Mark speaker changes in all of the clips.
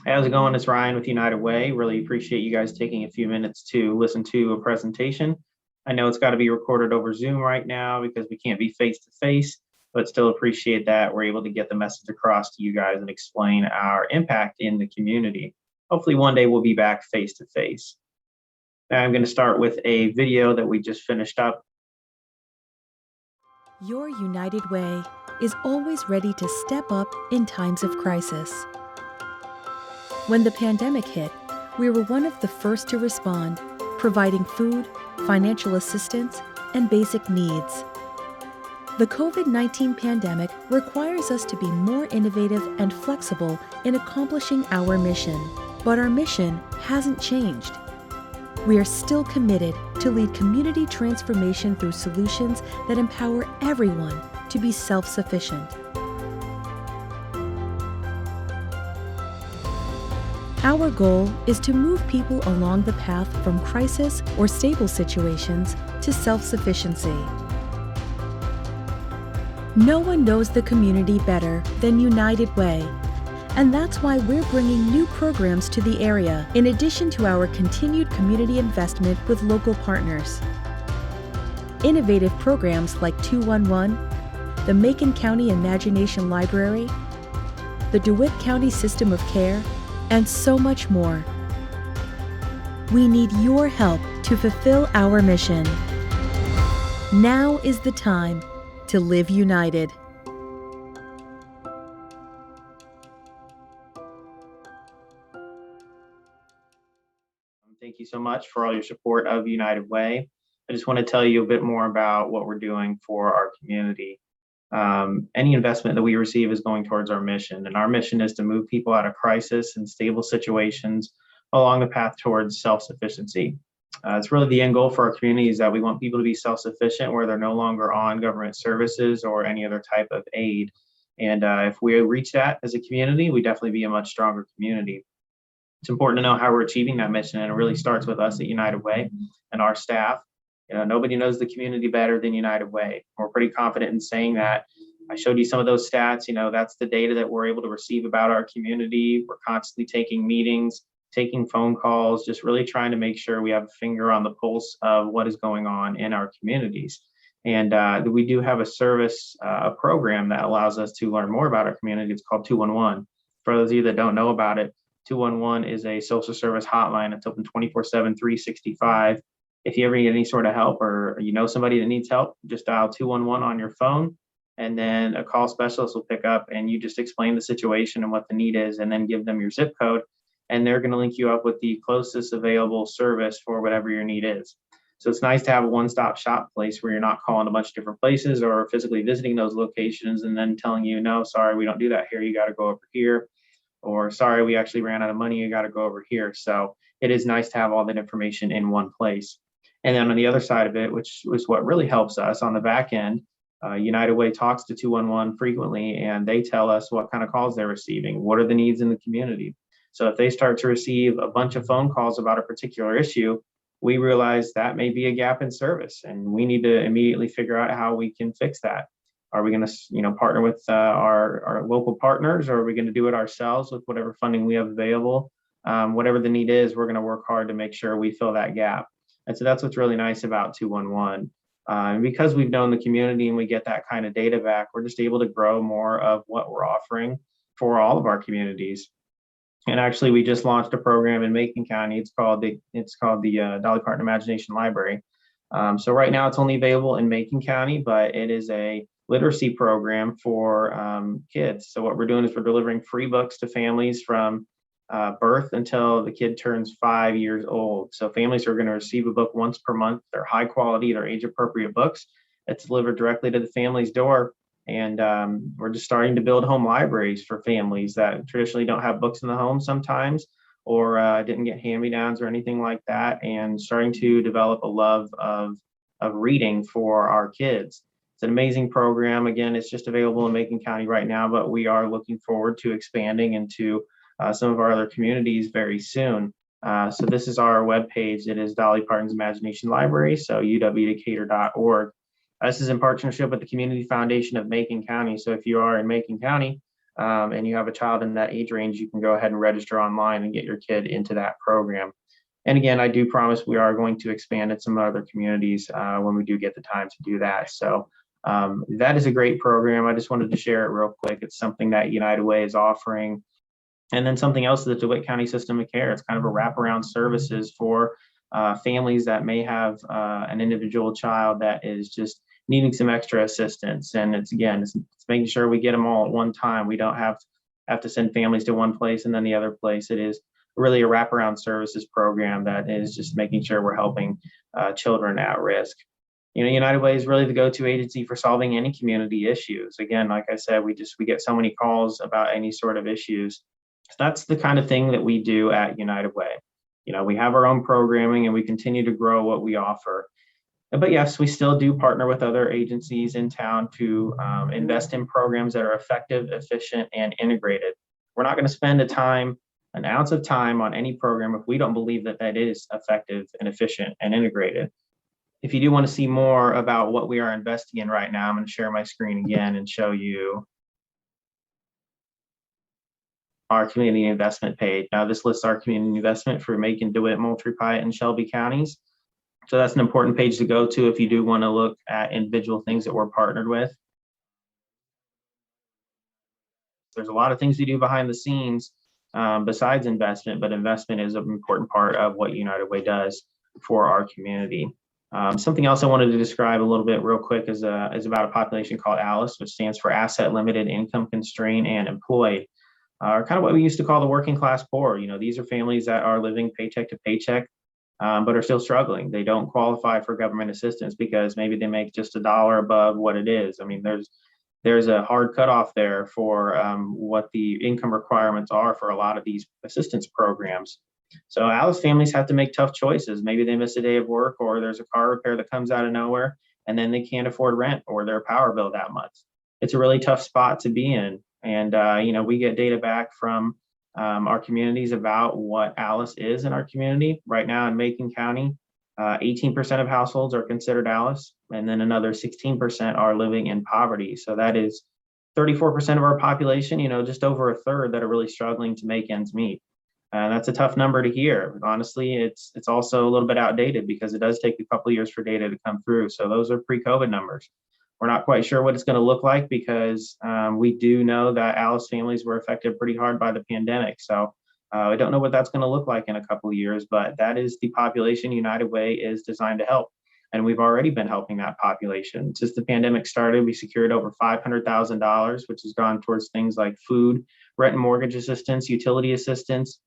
Speaker 1: How's it going? It's Ryan with United Way. Really appreciate you guys taking a few minutes to listen to a presentation. I know it's got to be recorded over Zoom right now because we can't be face to face, but still appreciate that we're able to get the message across to you guys and explain our impact in the community. Hopefully one day we'll be back face to face. Now I'm going to start with a video that we just finished up.
Speaker 2: Your United Way is always ready to step up in times of crisis. When the pandemic hit, we were one of the first to respond, providing food, financial assistance, and basic needs. The COVID-19 pandemic requires us to be more innovative and flexible in accomplishing our mission, but our mission hasn't changed. We are still committed to lead community transformation through solutions that empower everyone to be self-sufficient. Our goal is to move people along the path from crisis or stable situations to self-sufficiency. No one knows the community better than United Way, and that's why we're bringing new programs to the area, in addition to our continued community investment with local partners. Innovative programs like 211, the Macon County Imagination Library, the DeWitt County System of Care, and so much more. We need your help to fulfill our mission. Now is the time to live united.
Speaker 1: Thank you so much for all your support of United Way. I just want to tell you a bit more about what we're doing for our community. Any investment that we receive is going towards our mission, and our mission is to move people out of crisis and stable situations along the path towards self-sufficiency. It's really the end goal for our community is that we want people to be self-sufficient where they're no longer on government services or any other type of aid. And if we reach that as a community, we definitely be a much stronger community. It's important to know how we're achieving that mission, and it really starts with us at United Way and our staff. Nobody knows the community better than United Way. We're pretty confident in saying that. I showed you some of those stats. That's the data that we're able to receive about our community. We're constantly taking meetings, taking phone calls, just really trying to make sure we have a finger on the pulse of what is going on in our communities. And we do have a service, a program that allows us to learn more about our community. It's called 211. For those of you that don't know about it, 211 is a social service hotline. It's open 24/7, 365. If you ever need any sort of help or you know somebody that needs help, just dial 211 on your phone, and then a call specialist will pick up and you just explain the situation and what the need is, and then give them your zip code, and they're going to link you up with the closest available service for whatever your need is. So it's nice to have a one-stop shop place where you're not calling a bunch of different places or physically visiting those locations and then telling you, no, sorry, we don't do that here. You got to go over here. Or sorry, we actually ran out of money. You got to go over here. So it is nice to have all that information in one place. And then on the other side of it, which is what really helps us on the back end, United Way talks to 211 frequently, and they tell us what kind of calls they're receiving. What are the needs in the community? So if they start to receive a bunch of phone calls about a particular issue, we realize that may be a gap in service, and we need to immediately figure out how we can fix that. Are we going to, partner with our local partners, or are we going to do it ourselves with whatever funding we have available? Whatever the need is, we're going to work hard to make sure we fill that gap. And so that's what's really nice about 211. And because we've known the community and we get that kind of data back, we're just able to grow more of what we're offering for all of our communities. And actually, we just launched a program in Macon County. It's called the Dolly Parton Imagination Library. So right now it's only available in Macon County, but it is a literacy program for kids. So what we're doing is we're delivering free books to families from birth until the kid turns 5 years old. So families are going to receive a book once per month. They're high quality, they're age appropriate books. It's delivered directly to the family's door. And we're just starting to build home libraries for families that traditionally don't have books in the home sometimes, or didn't get hand-me-downs or anything like that, and starting to develop a love of reading for our kids. It's an amazing program. Again, it's just available in Macon County right now, but we are looking forward to expanding into some of our other communities very soon. So this is our webpage. It is Dolly Parton's Imagination Library, so uwdecatur.org. This is in partnership with the Community Foundation of Macon County. So if you are in Macon County, and you have a child in that age range, you can go ahead and register online and get your kid into that program. And again, I do promise we are going to expand in some other communities when we do get the time to do that. So that is a great program. I just wanted to share it real quick. It's something that United Way is offering. And then something else is the DeWitt County System of Care. It's kind of a wraparound services for families that may have an individual child that is just needing some extra assistance. And it's making sure we get them all at one time. We don't have to send families to one place and then the other place. It is really a wraparound services program that is just making sure we're helping children at risk. You know, United Way is really the go-to agency for solving any community issues. Again, like I said, we get so many calls about any sort of issues. So that's the kind of thing that we do at United Way. You know, we have our own programming and we continue to grow what we offer. But yes, we still do partner with other agencies in town to invest in programs that are effective, efficient, and integrated. We're not going to spend an ounce of time on any program if we don't believe that that is effective and efficient and integrated. If you do want to see more about what we are investing in right now, I'm going to share my screen again and show you our community investment page. Now this lists our community investment for Macon, DeWitt, Moultrie, Piatt, and Shelby counties. So that's an important page to go to if you do want to look at individual things that we're partnered with. There's a lot of things we do behind the scenes besides investment, but investment is an important part of what United Way does for our community. Something else I wanted to describe a little bit real quick is about a population called ALICE, which stands for Asset Limited, Income Constrained, and Employed. Kind of what we used to call the working class poor. You know, these are families that are living paycheck to paycheck, but are still struggling. They don't qualify for government assistance because maybe they make just $1 above what it is. I mean, there's a hard cutoff there for what the income requirements are for a lot of these assistance programs. So ALICE families have to make tough choices. Maybe they miss a day of work, or there's a car repair that comes out of nowhere, and then they can't afford rent or their power bill that much. It's a really tough spot to be in. And, you know, we get data back from our communities about what ALICE is in our community. Right now in Macon County, 18% of households are considered ALICE, and then another 16% are living in poverty. So that is 34% of our population, you know, just over a third that are really struggling to make ends meet. And that's a tough number to hear. Honestly, it's also a little bit outdated because it does take a couple of years for data to come through. So those are pre-COVID numbers. We're not quite sure what it's going to look like because we do know that ALICE families were affected pretty hard by the pandemic. So I don't know what that's going to look like in a couple of years, but that is the population United Way is designed to help. And we've already been helping that population. Since the pandemic started, we secured over $500,000, which has gone towards things like food, rent and mortgage assistance, utility assistance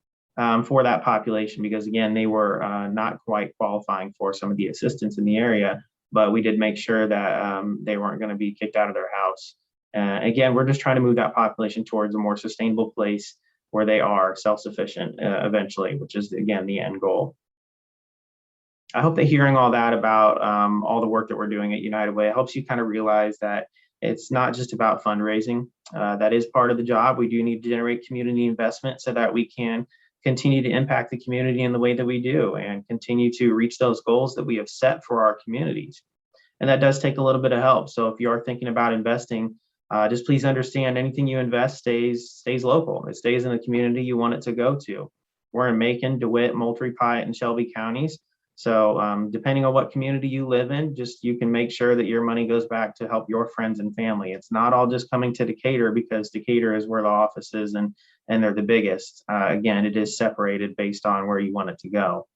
Speaker 1: for that population, because again, they were not quite qualifying for some of the assistance in the area. But we did make sure that they weren't going to be kicked out of their house. Again, we're just trying to move that population towards a more sustainable place where they are self-sufficient eventually, which is, again, the end goal. I hope that hearing all that about all the work that we're doing at United Way helps you kind of realize that it's not just about fundraising. That is part of the job. We do need to generate community investment so that we can continue to impact the community in the way that we do and continue to reach those goals that we have set for our communities. And that does take a little bit of help. So if you are thinking about investing, just please understand anything you invest stays local. It stays in the community you want it to go to. We're in Macon, DeWitt, Moultrie, Piatt, and Shelby counties. So depending on what community you live in, just you can make sure that your money goes back to help your friends and family. It's not all just coming to Decatur because Decatur is where the office is and they're the biggest. Again, it is separated based on where you want it to go.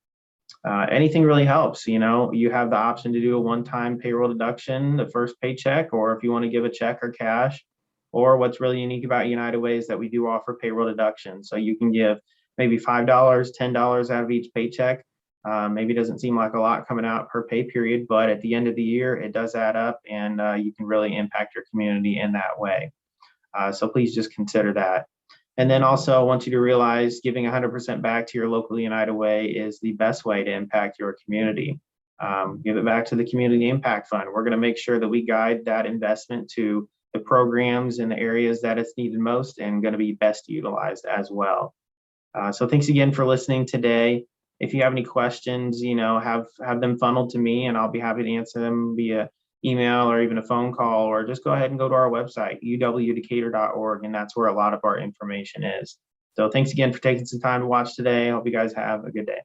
Speaker 1: Anything really helps. You know, you have the option to do a one-time payroll deduction, the first paycheck, or if you want to give a check or cash, or what's really unique about United Way is that we do offer payroll deduction. So you can give maybe $5, $10 out of each paycheck. Maybe it doesn't seem like a lot coming out per pay period, but at the end of the year, it does add up and you can really impact your community in that way. So please just consider that. And then also I want you to realize giving 100% back to your local United Way is the best way to impact your community. Give it back to the Community Impact Fund. We're going to make sure that we guide that investment to the programs in the areas that it's needed most and going to be best utilized as well. So thanks again for listening today. If you have any questions, you know, have them funneled to me and I'll be happy to answer them via email or even a phone call, or just go ahead and go to our website, uwdecatur.org, and that's where a lot of our information is. So thanks again for taking some time to watch today. I hope you guys have a good day.